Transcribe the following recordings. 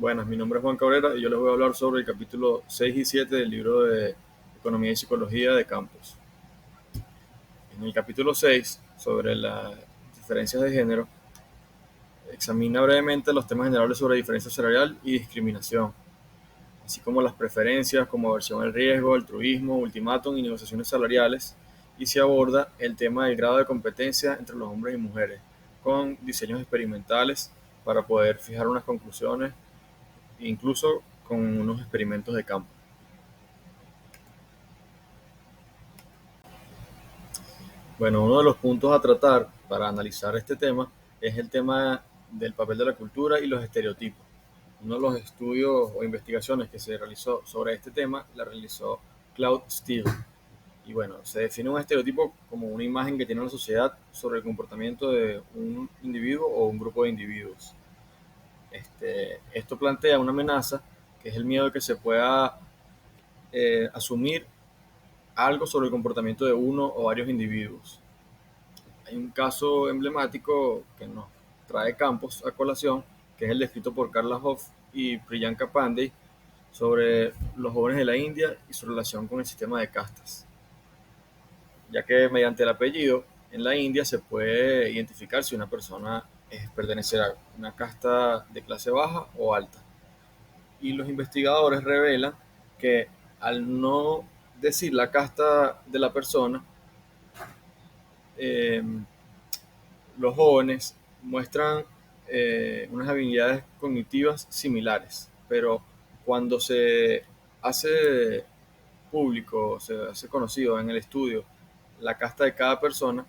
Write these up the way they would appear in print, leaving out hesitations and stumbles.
Buenas, mi nombre es Juan Cabrera y yo les voy a hablar sobre el capítulo 6 y 7 del libro de Economía y Psicología de Campos. En el capítulo 6, sobre las diferencias de género, examina brevemente los temas generales sobre diferencia salarial y discriminación, así como las preferencias como aversión al riesgo, altruismo, ultimátum y negociaciones salariales, y se aborda el tema del grado de competencia entre los hombres y mujeres, con diseños experimentales para poder fijar unas conclusiones, incluso con unos experimentos de campo. Bueno, uno de los puntos a tratar para analizar este tema es el tema del papel de la cultura y los estereotipos. Uno de los estudios o investigaciones que se realizó sobre este tema la realizó Claude Steele. Y bueno, se define un estereotipo como una imagen que tiene la sociedad sobre el comportamiento de un individuo o un grupo de individuos. Esto plantea una amenaza que es el miedo de que se pueda asumir algo sobre el comportamiento de uno o varios individuos. Hay un caso emblemático que nos trae Campos a colación, que es el descrito por Carla Hoff y Priyanka Pandey sobre los jóvenes de la India y su relación con el sistema de castas, ya que mediante el apellido en la India se puede identificar si una persona es pertenecer a una casta de clase baja o alta. Y los investigadores revelan que al no decir la casta de la persona, eh, los jóvenes muestran unas habilidades cognitivas similares, pero cuando se hace público, se hace conocido en el estudio la casta de cada persona,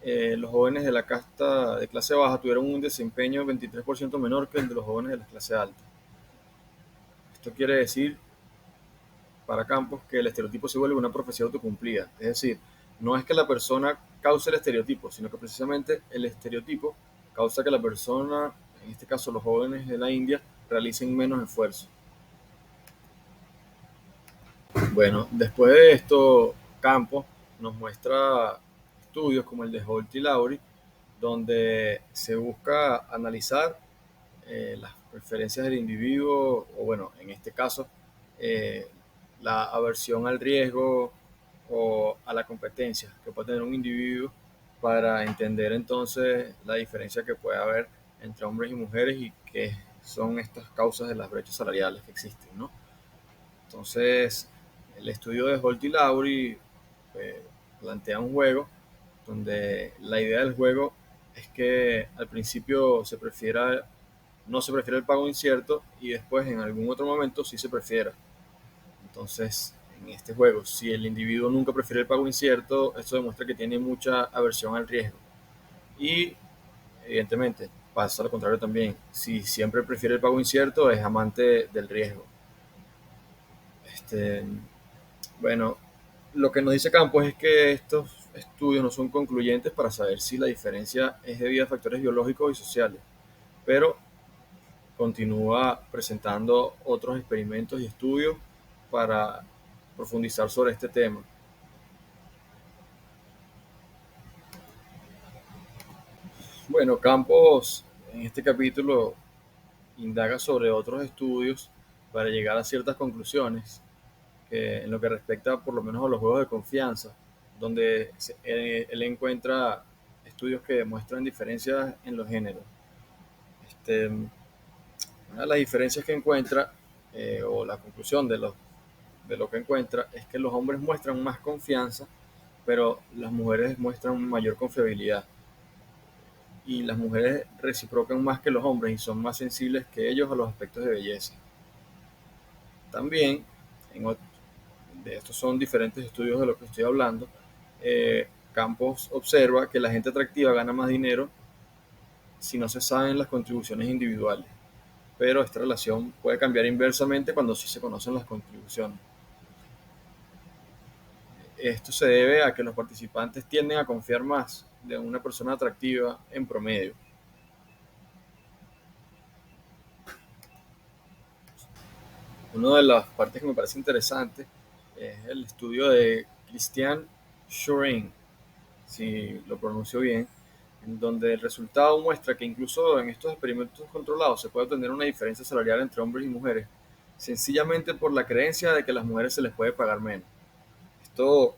los jóvenes de la casta de clase baja tuvieron un desempeño 23% menor que el de los jóvenes de la clase alta. Esto quiere decir para Campos que el estereotipo se vuelve una profecía autocumplida. Es decir, no es que la persona cause el estereotipo, sino que precisamente el estereotipo causa que la persona, en este caso los jóvenes de la India, realicen menos esfuerzo. Bueno, después de esto, Campos nos muestra estudios como el de Holt y Lowry, donde se busca analizar las preferencias del individuo, o bueno, en este caso, eh, la aversión al riesgo o a la competencia que puede tener un individuo para entender entonces la diferencia que puede haber entre hombres y mujeres y qué son estas causas de las brechas salariales que existen, ¿no? Entonces, el estudio de Holt y Lowry eh, plantea un juego donde la idea del juego es que al principio no se prefiere el pago incierto y después en algún otro momento sí se prefiera. Entonces, en este juego, si el individuo nunca prefiere el pago incierto, esto demuestra que tiene mucha aversión al riesgo. Y, evidentemente, pasa lo contrario también. Si siempre prefiere el pago incierto, es amante del riesgo. Este, bueno, lo que nos dice Campos es que estos estudios no son concluyentes para saber si la diferencia es debida a factores biológicos y sociales, pero continúa presentando otros experimentos y estudios para profundizar sobre este tema. Bueno, Campos en este capítulo indaga sobre otros estudios para llegar a ciertas conclusiones en lo que respecta por lo menos a los juegos de confianza, donde él encuentra estudios que demuestran diferencias en los géneros. Una de las diferencias que encuentra, o la conclusión de lo que encuentra, es que los hombres muestran más confianza, pero las mujeres muestran mayor confiabilidad. Y las mujeres reciprocan más que los hombres y son más sensibles que ellos a los aspectos de belleza. También, en, de estos son diferentes estudios de lo que estoy hablando, Campos observa que la gente atractiva gana más dinero si no se saben las contribuciones individuales, pero esta relación puede cambiar inversamente cuando sí se conocen las contribuciones. Esto se debe a que los participantes tienden a confiar más de una persona atractiva en promedio. Una de las partes que me parece interesante es el estudio de Christian Schoring, si lo pronuncio bien, donde el resultado muestra que incluso en estos experimentos controlados se puede obtener una diferencia salarial entre hombres y mujeres, sencillamente por la creencia de que a las mujeres se les puede pagar menos. Esto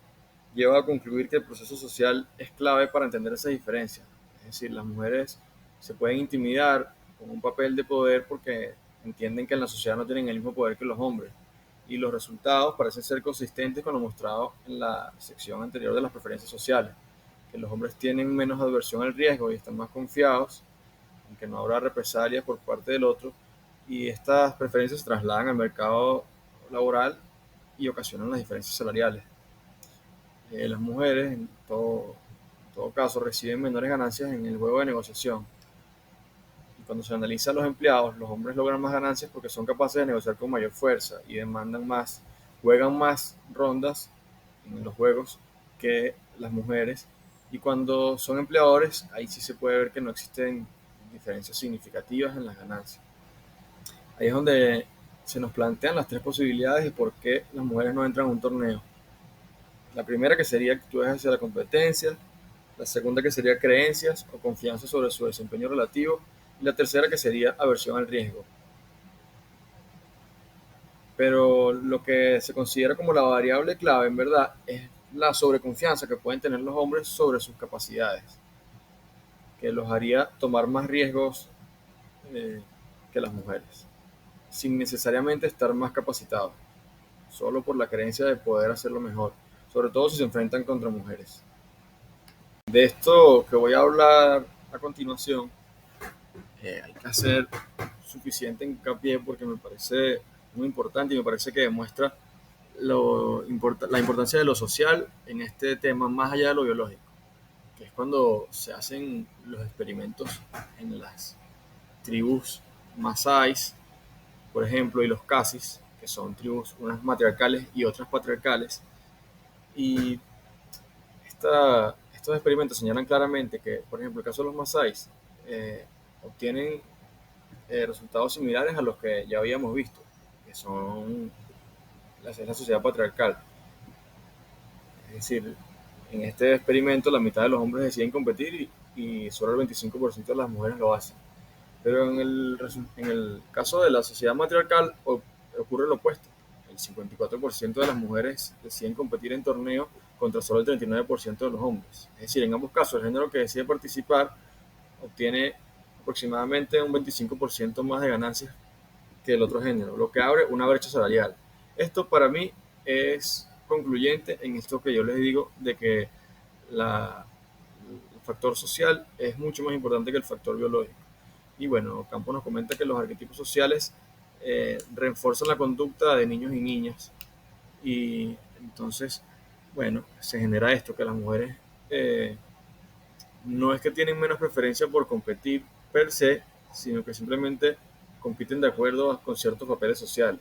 lleva a concluir que el proceso social es clave para entender esas diferencias. Es decir, las mujeres se pueden intimidar con un papel de poder porque entienden que en la sociedad no tienen el mismo poder que los hombres. Y los resultados parecen ser consistentes con lo mostrado en la sección anterior de las preferencias sociales, que los hombres tienen menos aversión al riesgo y están más confiados en que no habrá represalias por parte del otro, y estas preferencias se trasladan al mercado laboral y ocasionan las diferencias salariales. Las mujeres, en todo caso, reciben menores ganancias en el juego de negociación. Y cuando se analizan los empleados, los hombres logran más ganancias porque son capaces de negociar con mayor fuerza y demandan más, juegan más rondas en los juegos que las mujeres. Y cuando son empleadores, ahí sí se puede ver que no existen diferencias significativas en las ganancias. Ahí es donde se nos plantean las tres posibilidades de por qué las mujeres no entran a un torneo. La primera, que sería actitudes hacia la competencia; la segunda, que sería creencias o confianza sobre su desempeño relativo; y la tercera, que sería aversión al riesgo. Pero lo que se considera como la variable clave, en verdad, es la sobreconfianza que pueden tener los hombres sobre sus capacidades, que los haría tomar más riesgos eh, que las mujeres, sin necesariamente estar más capacitados, solo por la creencia de poder hacerlo mejor, sobre todo si se enfrentan contra mujeres. De esto que voy a hablar a continuación, hay que hacer suficiente hincapié porque me parece muy importante y me parece que demuestra la importancia de lo social en este tema más allá de lo biológico, que es cuando se hacen los experimentos en las tribus Masáis, por ejemplo, y los Casis, que son tribus unas matriarcales y otras patriarcales. Y estos experimentos señalan claramente que, por ejemplo, el caso de los Masáis, obtienen resultados similares a los que ya habíamos visto, que son la sociedad patriarcal. Es decir, en este experimento la mitad de los hombres deciden competir y solo el 25% de las mujeres lo hacen. Pero en el caso de la sociedad matriarcal ocurre lo opuesto. El 54% de las mujeres deciden competir en torneos contra solo el 39% de los hombres. Es decir, en ambos casos el género que decide participar obtiene aproximadamente un 25% más de ganancias que el otro género, lo que abre una brecha salarial. Esto para mí es concluyente en esto que yo les digo de que el factor social es mucho más importante que el factor biológico. Y bueno, Campos nos comenta que los arquetipos sociales refuerzan la conducta de niños y niñas, y entonces, bueno, se genera esto, que las mujeres no es que tienen menos preferencia por competir per se, sino que simplemente compiten de acuerdo con ciertos papeles sociales.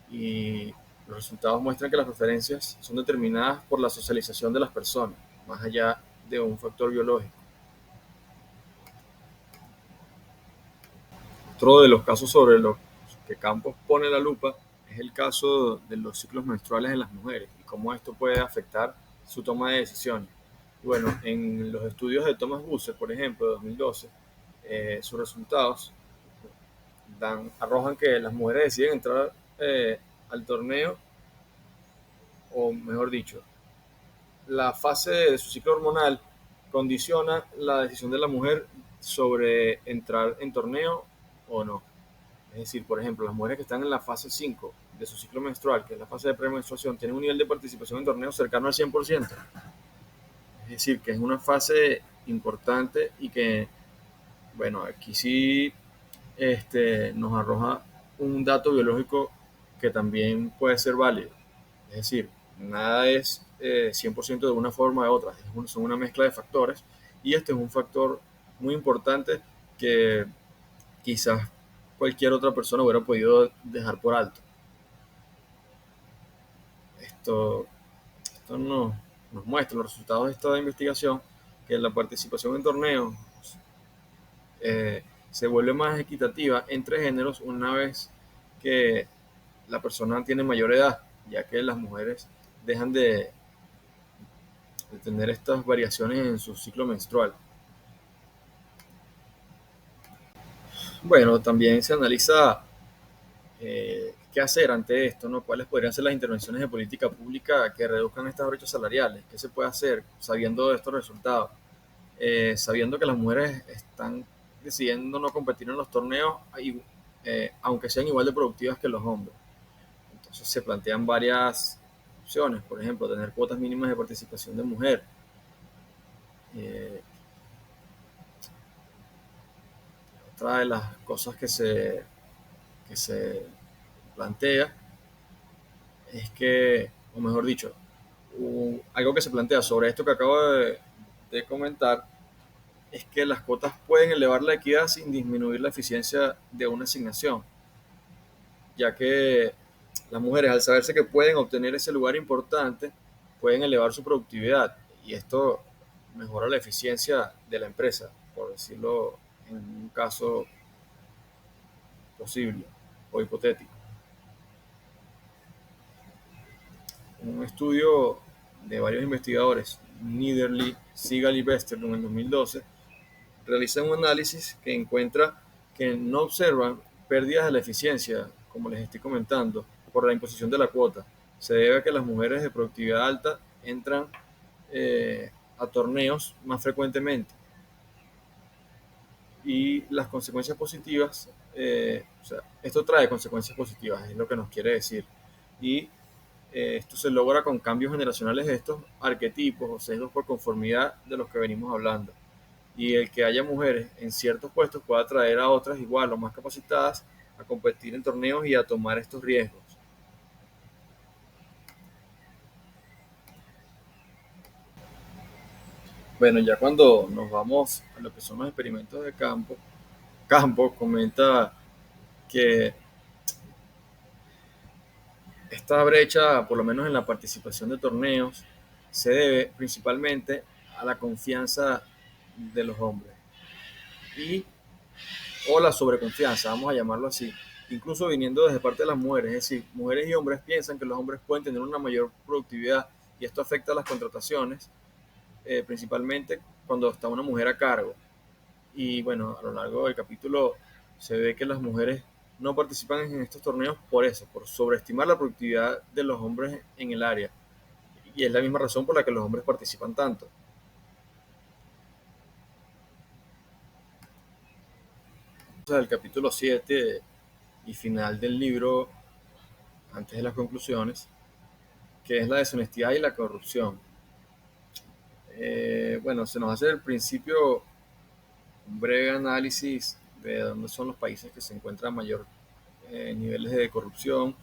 Y los resultados muestran que las preferencias son determinadas por la socialización de las personas, más allá de un factor biológico. Otro de los casos sobre los que Campos pone la lupa es el caso de los ciclos menstruales en las mujeres y cómo esto puede afectar su toma de decisiones. Bueno, en los estudios de Thomas Busser, por ejemplo, de 2012, sus resultados arrojan que las mujeres deciden entrar al torneo, o mejor dicho, la fase de su ciclo hormonal condiciona la decisión de la mujer sobre entrar en torneo o no. Es decir, por ejemplo, las mujeres que están en la fase 5 de su ciclo menstrual, que es la fase de premenstruación, tienen un nivel de participación en torneos cercano al 100%. Es decir, que es una fase importante y que, bueno, aquí sí nos arroja un dato biológico que también puede ser válido. Es decir, nada es 100% de una forma o de otra, son una mezcla de factores, y este es un factor muy importante que quizás cualquier otra persona hubiera podido dejar por alto. Esto, esto nos muestra los resultados de esta investigación, que la participación en torneos se vuelve más equitativa entre géneros una vez que la persona tiene mayor edad, ya que las mujeres dejan de tener estas variaciones en su ciclo menstrual. Bueno, también se analiza qué hacer ante esto, ¿no? ¿Cuáles podrían ser las intervenciones de política pública que reduzcan estas brechas salariales? ¿Qué se puede hacer sabiendo estos resultados? Sabiendo que las mujeres están decidiendo no competir en los torneos, aunque sean igual de productivas que los hombres. Entonces se plantean varias opciones, por ejemplo, tener cuotas mínimas de participación de mujer. Eh, Otra de las cosas que se plantea es que, o mejor dicho, algo que se plantea sobre esto que acabo de comentar, es que las cuotas pueden elevar la equidad sin disminuir la eficiencia de una asignación, ya que las mujeres, al saberse que pueden obtener ese lugar importante, pueden elevar su productividad y esto mejora la eficiencia de la empresa, por decirlo en un caso posible o hipotético. Un estudio de varios investigadores, Niederli, Sigal y Bester, en el 2012, realizan un análisis que encuentra que no observan pérdidas de la eficiencia, como les estoy comentando, por la imposición de la cuota. Se debe a que las mujeres de productividad alta entran a torneos más frecuentemente y las consecuencias positivas, o sea, esto trae consecuencias positivas, es lo que nos quiere decir. Y esto se logra con cambios generacionales de estos arquetipos o sesgos por conformidad de los que venimos hablando. Y el que haya mujeres en ciertos puestos puede atraer a otras igual o más capacitadas a competir en torneos y a tomar estos riesgos. Bueno, ya cuando nos vamos a lo que son los experimentos de campo, Campo comenta que esta brecha, por lo menos en la participación de torneos, se debe principalmente a la confianza de los hombres y o la sobreconfianza, vamos a llamarlo así, incluso viniendo desde parte de las mujeres, es decir, mujeres y hombres piensan que los hombres pueden tener una mayor productividad y esto afecta a las contrataciones, principalmente cuando está una mujer a cargo. Y bueno, a lo largo del capítulo se ve que las mujeres no participan en estos torneos por eso, por sobreestimar la productividad de los hombres en el área. Y es la misma razón por la que los hombres participan tanto. O sea, el capítulo 7 y final del libro, antes de las conclusiones, que es la deshonestidad y la corrupción. Bueno, se nos hace al principio un breve análisis de dónde son los países que se encuentran mayor niveles de corrupción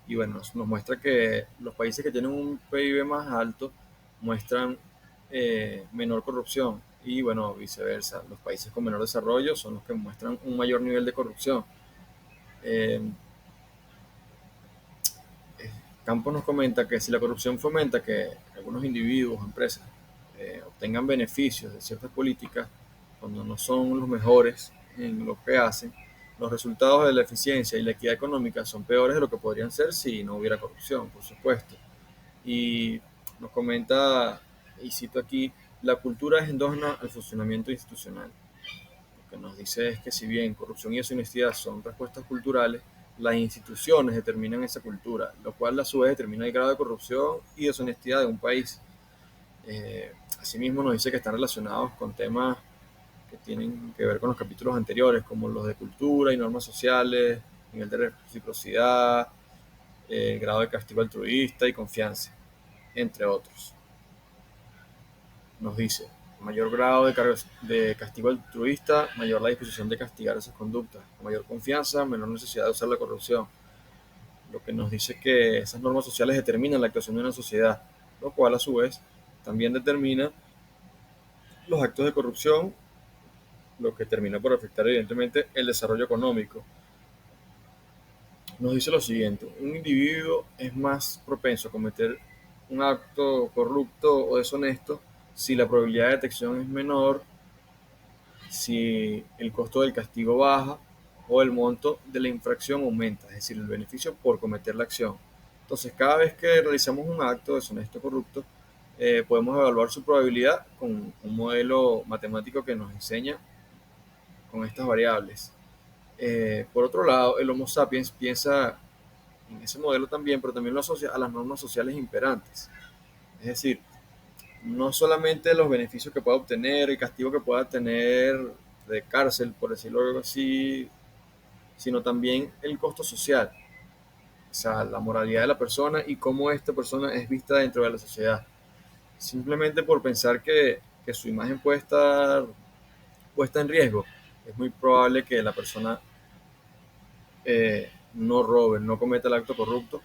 y bueno, nos muestra que los países que tienen un PIB más alto muestran menor corrupción y bueno, viceversa, los países con menor desarrollo son los que muestran un mayor nivel de corrupción. Eh, Campos nos comenta que si la corrupción fomenta que algunos individuos o empresas obtengan beneficios de ciertas políticas cuando no son los mejores en lo que hacen, los resultados de la eficiencia y la equidad económica son peores de lo que podrían ser si no hubiera corrupción, por supuesto. Y nos comenta, y cito aquí, la cultura es endógena al funcionamiento institucional. Lo que nos dice es que si bien corrupción y deshonestidad son respuestas culturales, las instituciones determinan esa cultura, lo cual a su vez determina el grado de corrupción y deshonestidad de un país. Asimismo nos dice que están relacionados con temas que tienen que ver con los capítulos anteriores, como los de cultura y normas sociales, nivel de reciprocidad, el grado de castigo altruista y confianza, entre otros. Nos dice, mayor grado de castigo altruista, mayor la disposición de castigar esas conductas, mayor confianza, menor necesidad de usar la corrupción, lo que nos dice que esas normas sociales determinan la actuación de una sociedad, lo cual a su vez también determina los actos de corrupción, lo que termina por afectar evidentemente el desarrollo económico. Nos dice lo siguiente, un individuo es más propenso a cometer un acto corrupto o deshonesto si la probabilidad de detección es menor, si el costo del castigo baja o el monto de la infracción aumenta, es decir, el beneficio por cometer la acción. Entonces, cada vez que realizamos un acto deshonesto o corrupto, podemos evaluar su probabilidad con un modelo matemático que nos enseña con estas variables. Por otro lado, el Homo sapiens piensa en ese modelo también, pero también lo asocia a las normas sociales imperantes. Es decir, no solamente los beneficios que pueda obtener, el castigo que pueda tener de cárcel, por decirlo así, sino también el costo social, o sea, la moralidad de la persona y cómo esta persona es vista dentro de la sociedad. Simplemente por pensar que su imagen puede estar puesta en riesgo, es muy probable que la persona no robe, no cometa el acto corrupto,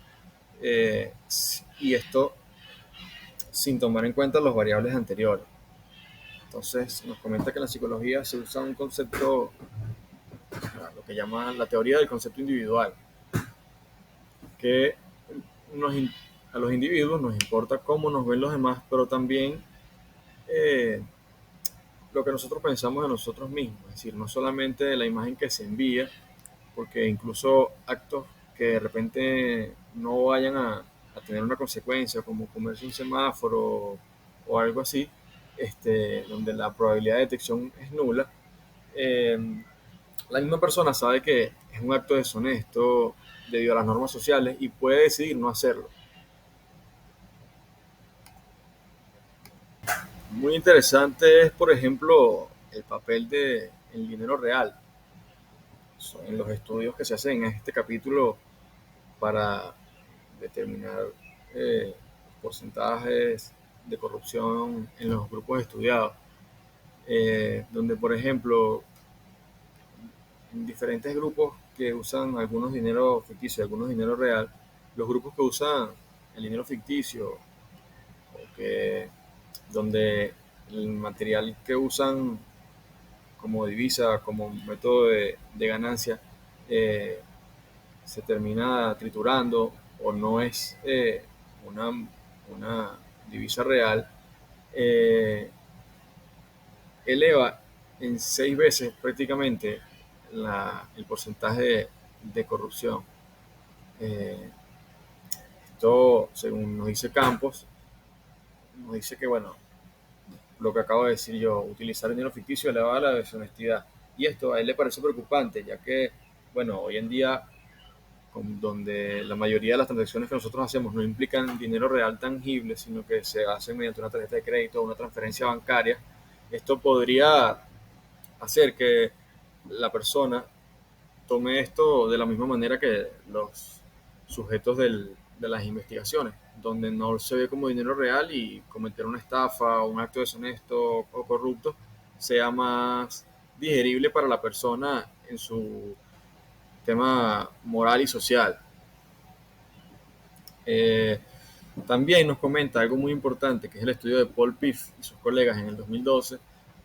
eh, y esto sin tomar en cuenta los variables anteriores. Entonces nos comenta que en la psicología se usa un concepto, lo que llaman la teoría del concepto individual, que nos, a los individuos nos importa cómo nos ven los demás, pero también eh, lo que nosotros pensamos de nosotros mismos, es decir, no solamente la imagen que se envía, porque incluso actos que de repente no vayan a tener una consecuencia, como comerse un semáforo o algo así, donde la probabilidad de detección es nula, eh, la misma persona sabe que es un acto deshonesto debido a las normas sociales y puede decidir no hacerlo. Muy interesante es, por ejemplo, el papel del dinero real. En los estudios que se hacen en este capítulo para determinar porcentajes de corrupción en los grupos estudiados, donde por ejemplo en diferentes grupos que usan algunos dinero ficticio y algunos dinero real, los grupos que usan el dinero ficticio, o que, donde el material que usan como divisa, como método de ganancia, eh, se termina triturando o no es una, una divisa real, eh, eleva en 6 veces prácticamente el porcentaje de corrupción. Eh, Esto, según nos dice Campos, nos dice que, bueno, lo que acabo de decir yo, utilizar dinero ficticio eleva la deshonestidad. Y esto a él le parece preocupante, ya que, bueno, hoy en día, donde la mayoría de las transacciones que nosotros hacemos no implican dinero real tangible, sino que se hacen mediante una tarjeta de crédito o una transferencia bancaria, esto podría hacer que la persona tome esto de la misma manera que los sujetos de las investigaciones, donde no se ve como dinero real y cometer una estafa o un acto deshonesto o corrupto sea más digerible para la persona en su tema moral y social. Eh, También nos comenta algo muy importante, que es el estudio de Paul Piff y sus colegas en el 2012,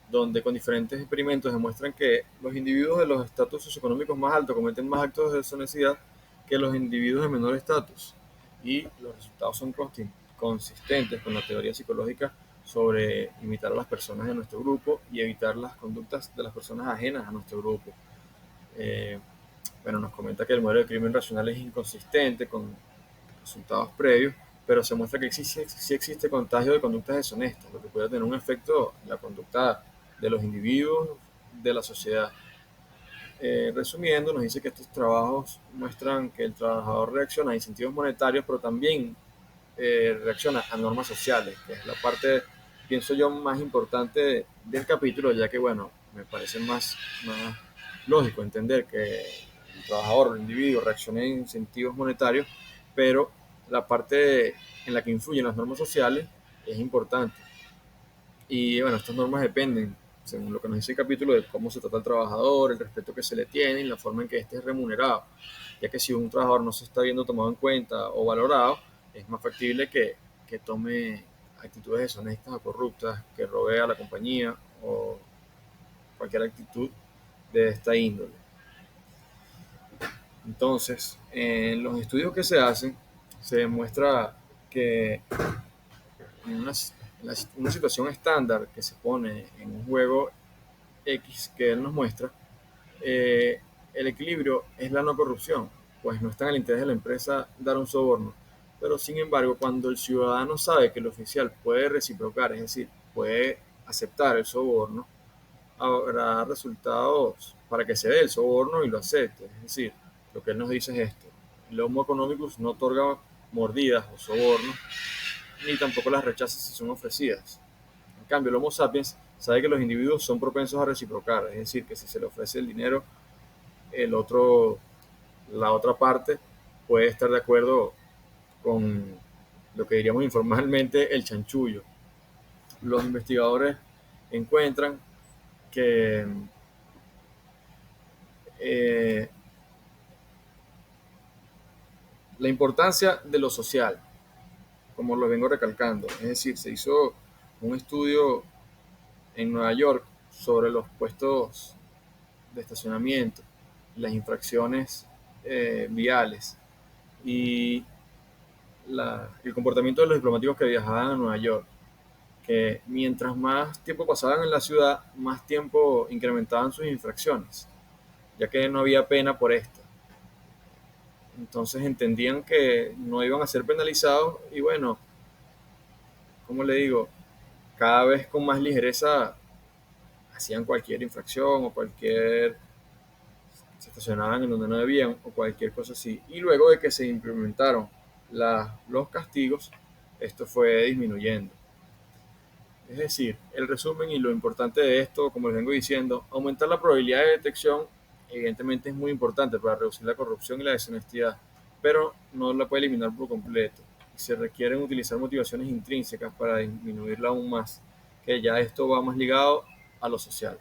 donde con diferentes experimentos demuestran que los individuos de los estatus socioeconómicos más altos cometen más actos de deshonestidad que los individuos de menor estatus. Y los resultados son consistentes con la teoría psicológica sobre imitar a las personas de nuestro grupo y evitar las conductas de las personas ajenas a nuestro grupo. Eh, bueno, nos comenta que el modelo de crimen racional es inconsistente con resultados previos, pero se muestra que sí existe contagio de conductas deshonestas, lo que puede tener un efecto en la conducta de los individuos, de la sociedad. Resumiendo, nos dice que estos trabajos muestran que el trabajador reacciona a incentivos monetarios, pero también reacciona a normas sociales, que es la parte, pienso yo, más importante del capítulo, ya que, bueno, me parece más lógico entender que el trabajador o el individuo reaccione a incentivos monetarios, pero la parte en la que influyen las normas sociales es importante. Y bueno, estas normas dependen, según lo que nos dice el capítulo, de cómo se trata al trabajador, el respeto que se le tiene y la forma en que éste es remunerado. Ya que si un trabajador no se está viendo tomado en cuenta o valorado, es más factible que tome actitudes deshonestas o corruptas, que robe a la compañía o cualquier actitud de esta índole. Entonces, en los estudios que se hacen, se demuestra que en una situación estándar que se pone en un juego X que él nos muestra, el equilibrio es la no corrupción, pues no está en el interés de la empresa dar un soborno. Pero sin embargo, cuando el ciudadano sabe que el oficial puede reciprocar, es decir, puede aceptar el soborno, habrá resultados para que se dé el soborno y lo acepte. Es decir, lo que él nos dice es esto: el Homo economicus no otorga mordidas o sobornos, ni tampoco las rechaza si son ofrecidas. En cambio, el Homo sapiens sabe que los individuos son propensos a reciprocar, es decir, que si se le ofrece el dinero, el otro, la otra parte puede estar de acuerdo con lo que diríamos informalmente el chanchullo. Los investigadores encuentran que eh, la importancia de lo social, como lo vengo recalcando, es decir, se hizo un estudio en Nueva York sobre los puestos de estacionamiento, las infracciones viales y el comportamiento de los diplomáticos que viajaban a Nueva York, que mientras más tiempo pasaban en la ciudad, más tiempo incrementaban sus infracciones, ya que no había pena por esto. Entonces entendían que no iban a ser penalizados y bueno, como le digo, cada vez con más ligereza hacían cualquier infracción o cualquier, se estacionaban en donde no debían o cualquier cosa así. Y luego de que se implementaron los castigos, esto fue disminuyendo. Es decir, el resumen y lo importante de esto, como les vengo diciendo, aumentar la probabilidad de detección evidentemente es muy importante para reducir la corrupción y la deshonestidad, pero no la puede eliminar por completo. Y se requieren utilizar motivaciones intrínsecas para disminuirla aún más, que ya esto va más ligado a lo social.